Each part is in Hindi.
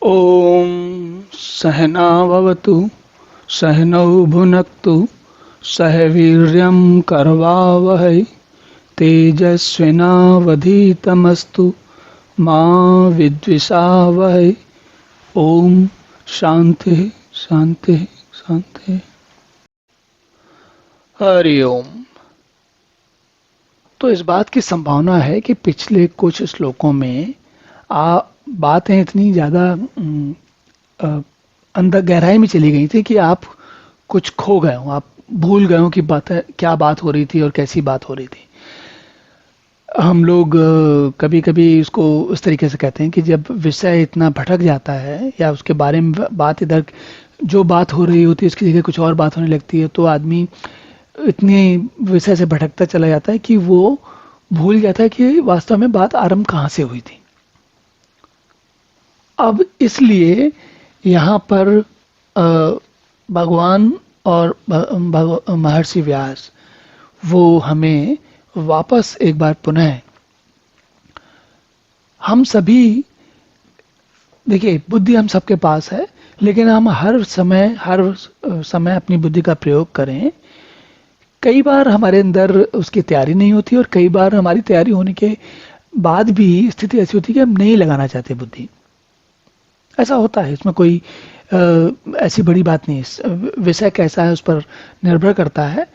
ॐ सहना भवतु सहनौ भुनक्तु सह वीर्यं करवावहै तेजस्विनावधीतमस्तु मा विद्विषावहै। ओम शांति शांति शांति। हरि ओम। तो इस बात की संभावना है कि पिछले कुछ श्लोकों में बातें इतनी ज़्यादा अंदर गहराई में चली गई थी कि आप कुछ खो गए हो, आप भूल गए हो कि बातें क्या बात हो रही थी और कैसी बात हो रही थी। हम लोग कभी कभी इसको उस तरीके से कहते हैं कि जब विषय इतना भटक जाता है या उसके बारे में बात इधर जो बात हो रही होती है इसकी जगह कुछ और बात होने लगती है, तो आदमी इतने विषय से भटकता चला जाता है कि वो भूल जाता है कि वास्तव में बात आरंभ कहाँ से हुई थी। अब इसलिए यहाँ पर भगवान और महर्षि व्यास वो हमें वापस एक बार पुनः, हम सभी देखिए बुद्धि हम सबके पास है, लेकिन हम हर समय अपनी बुद्धि का प्रयोग करें। कई बार हमारे अंदर उसकी तैयारी नहीं होती और कई बार हमारी तैयारी होने के बाद भी स्थिति ऐसी होती है कि हम नहीं लगाना चाहते बुद्धि। ऐसा होता है, इसमें कोई ऐसी बड़ी बात नहीं है। विषय कैसा है उस पर निर्भर करता है।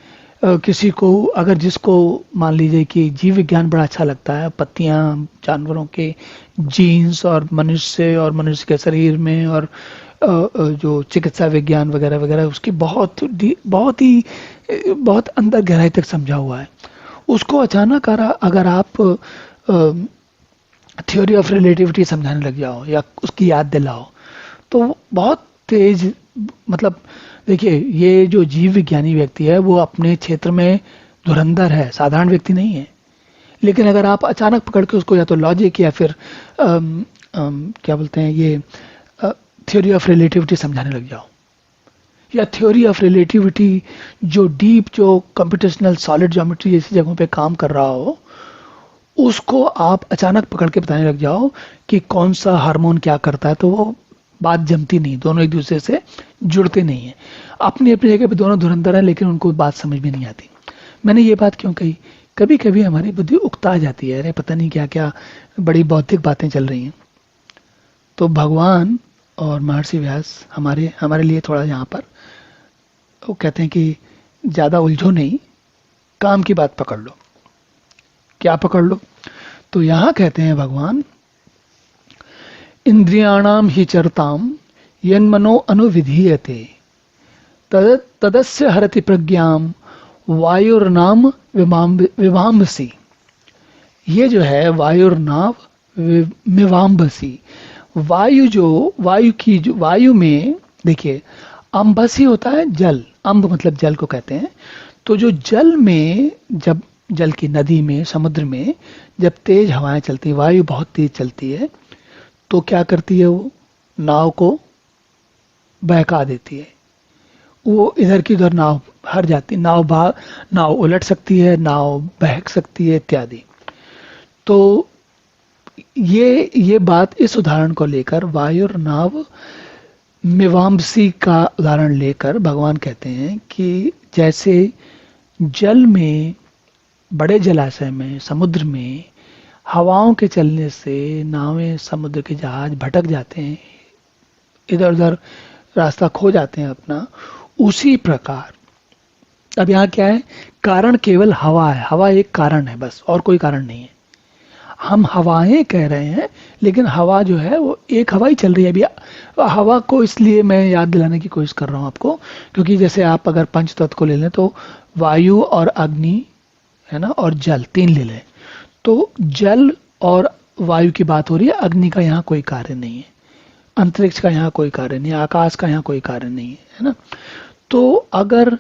किसी को अगर जिसको मान लीजिए कि जीव विज्ञान बड़ा अच्छा लगता है, पत्तियां, जानवरों के जीन्स और मनुष्य के शरीर में और जो चिकित्सा विज्ञान वगैरह वगैरह उसकी बहुत अंदर गहराई तक समझा हुआ है, उसको अचानक अगर आप थ्योरी ऑफ रिलेटिविटी समझाने लग जाओ या उसकी याद दिलाओ तो बहुत तेज, मतलब देखिए ये जो जीव विज्ञानी व्यक्ति है वो अपने क्षेत्र में धुरंधर है, साधारण व्यक्ति नहीं है। लेकिन अगर आप अचानक पकड़ के उसको या तो लॉजिक या फिर क्या बोलते हैं ये थ्योरी ऑफ रिलेटिविटी समझाने लग जाओ, या थ्योरी ऑफ रिलेटिविटी जो डीप, जो कंप्यूटेशनल सॉलिड ज्योमेट्री जैसी जगहों पे काम कर रहा हो, उसको आप अचानक पकड़ के बताने लग जाओ कि कौन सा हार्मोन क्या करता है, तो वो बात जमती नहीं, दोनों एक दूसरे से जुड़ते नहीं है। अपनी अपनी जगह पे दोनों धुरंधर हैं लेकिन उनको बात समझ में नहीं आती। मैंने ये बात क्यों कही, कभी कभी हमारी बुद्धि उकता जाती है, अरे पता नहीं क्या क्या बड़ी बौद्धिक बातें चल रही हैं। तो भगवान और महर्षि व्यास हमारे लिए थोड़ा यहाँ पर वो कहते हैं कि ज़्यादा उलझो नहीं, काम की बात पकड़ लो। क्या पकड़ लो? तो यहाँ कहते हैं भगवान, इंद्रियाणाम ही चरताम यन्मनो अनुविधीयते तदस्य हरति प्रज्ञाम वायुर्नाम विवाम्बसी। ये जो है वायुर्नाव विवाम्बसी, वायु में देखिए अम्बसी होता है जल, अम्ब मतलब जल को कहते हैं। तो जो जल में, जब जल की नदी में, समुद्र में जब तेज हवाएं चलती, वायु बहुत तेज चलती है, तो क्या करती है वो नाव को बहका देती है। वो इधर की उधर नाव हट जाती, नाव उलट सकती है, नाव बहक सकती है इत्यादि। तो ये बात, इस उदाहरण को लेकर वायुर नाव मिवाम्बसी का उदाहरण लेकर भगवान कहते हैं कि जैसे जल में, बड़े जलाशय में, समुद्र में हवाओं के चलने से नावें, समुद्र के जहाज भटक जाते हैं, इधर उधर रास्ता खो जाते हैं अपना, उसी प्रकार अब यहाँ क्या है, कारण केवल हवा है, हवा एक कारण है बस, और कोई कारण नहीं है। हम हवाएं कह रहे हैं लेकिन हवा जो है वो एक हवा ही चल रही है। अभी हवा को इसलिए मैं याद दिलाने की कोशिश कर रहा हूँ आपको, क्योंकि जैसे आप अगर पंच तत्व को ले लें तो वायु और अग्नि है ना, और जल, तीन ले लें, तो जल और वायु की बात हो रही है, अग्नि का यहाँ कोई कार्य नहीं है, अंतरिक्ष का यहाँ कोई कार्य नहीं है, आकाश का यहाँ कोई कार्य नहीं है ना। तो अगर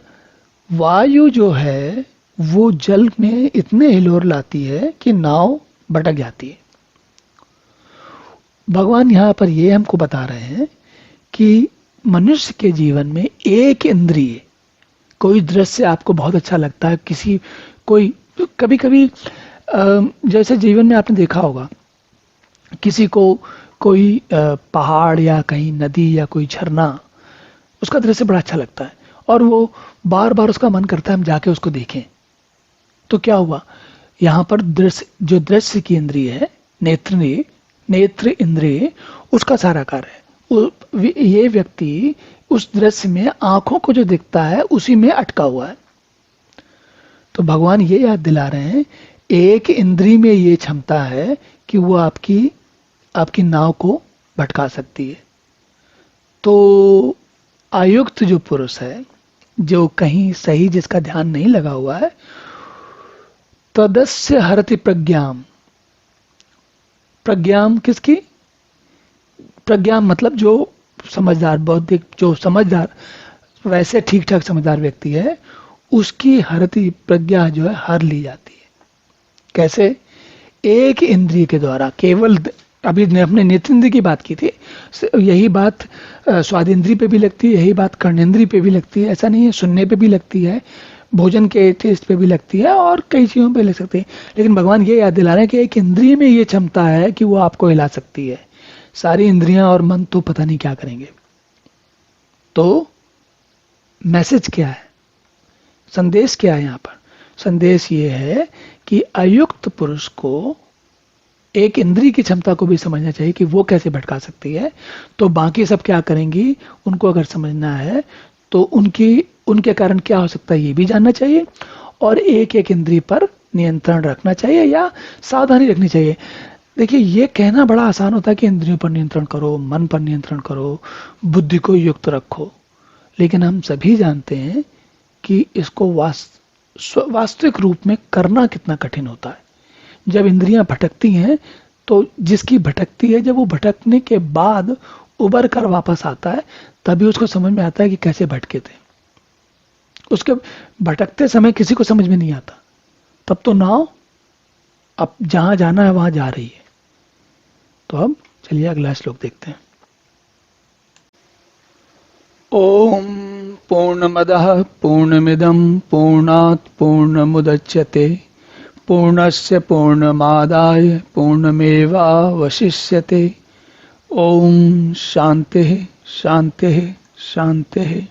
वायु जो है वो जल में इतने हिलोर लाती है कि नाव भटक जाती है। भगवान यहाँ पर ये हमको बता रहे हैं कि मनुष्य के जीवन में एक इंद्रिय, कोई दृश्य आपको बहुत अच्छा लगता है, कभी कभी जैसे जीवन में आपने देखा होगा किसी को कोई पहाड़ या कहीं नदी या कोई झरना, उसका दृश्य बड़ा अच्छा लगता है और वो बार बार उसका मन करता है हम जाके उसको देखें। तो क्या हुआ, यहाँ पर दृश्य, जो दृश्य की इंद्रिय है, नेत्र इंद्रिय, उसका सारा कार्य है। ये व्यक्ति उस दृश्य में आंखों को जो दिखता है उसी में अटका हुआ है। तो भगवान ये याद दिला रहे हैं, एक इंद्री में ये क्षमता है कि वो आपकी नाव को भटका सकती है। तो आयुक्त जो पुरुष है, जो कहीं सही जिसका ध्यान नहीं लगा हुआ है, तदस्य हरति प्रज्ञाम। प्रज्ञाम किसकी? प्रज्ञाम मतलब जो समझदार, बौद्धिक, जो समझदार, वैसे ठीक ठाक समझदार व्यक्ति है, उसकी हरति प्रज्ञा जो है हर ली जाती है। कैसे? एक इंद्रिय के द्वारा, केवल अभी अपने नेत्रेंद्रिय की बात की थी, यही बात स्वादेंद्रिय पे भी लगती है, यही बात कर्णेंद्रिय पे भी लगती है। ऐसा नहीं है, सुनने पे भी लगती है, भोजन के टेस्ट पे भी लगती है और कई चीजों पे लग सकती है। लेकिन भगवान ये याद दिला रहे हैं कि एक इंद्रिय में ये क्षमता है कि वो आपको हिला सकती है। सारी इंद्रियां और मन तो पता नहीं क्या करेंगे। तो मैसेज क्या है, संदेश क्या है यहाँ पर? संदेश ये है कि अयुक्त पुरुष को एक इंद्रिय की क्षमता को भी समझना चाहिए कि वो कैसे भटका सकती है। तो बाकी सब क्या करेंगी, उनको अगर समझना है तो उनके कारण क्या हो सकता है ये भी जानना चाहिए, और एक एक इंद्रिय पर नियंत्रण रखना चाहिए या सावधानी रखनी चाहिए। देखिए, ये कहना बड़ा आसान होता है कि इंद्रियों पर नियंत्रण करो, मन पर नियंत्रण करो, बुद्धि को युक्त रखो, लेकिन हम सभी जानते हैं कि इसको वास्तविक रूप में करना कितना कठिन होता है। जब इंद्रियां भटकती हैं तो जिसकी भटकती है, जब वो भटकने के बाद उबर कर वापस आता है, तभी उसको समझ में आता है कि कैसे भटके थे। उसके भटकते समय किसी को समझ में नहीं आता, तब तो नाव अब जहां जाना है वहां जा रही है। तो अब चलिए अगला श्लोक देखते हैं। ओम पूर्णमदः पूर्णमिदं पूर्णात् पूर्णमुदच्यते पूर्णस्य पूर्णमादाय पूर्णमेवावशिष्यते। ओम शांति शांति शांति।